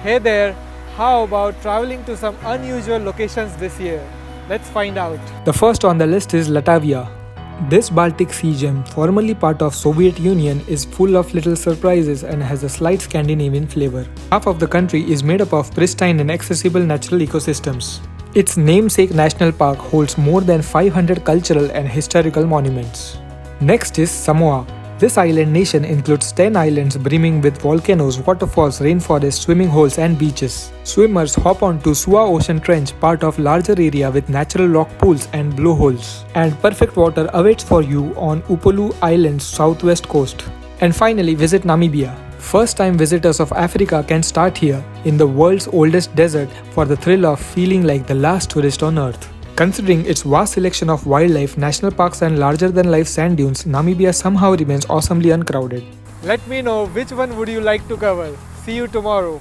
Hey there, how about traveling to some unusual locations this year? Let's find out. The first on the list is Latvia. This Baltic Sea gem, formerly part of Soviet Union, is full of little surprises and has a slight Scandinavian flavor. Half of the country is made up of pristine and accessible natural ecosystems. Its namesake national park holds more than 500 cultural and historical monuments. Next is Samoa. This island nation includes 10 islands brimming with volcanoes, waterfalls, rainforests, swimming holes, and beaches. Swimmers hop onto Sua Ocean Trench, part of larger area with natural rock pools and blowholes. And perfect water awaits for you on Upolu Island's southwest coast. And finally, visit Namibia. First-time visitors of Africa can start here, in the world's oldest desert, for the thrill of feeling like the last tourist on Earth. Considering its vast selection of wildlife, national parks and larger-than-life sand dunes, Namibia somehow remains awesomely uncrowded. Let me know which one would you like to cover. See you tomorrow.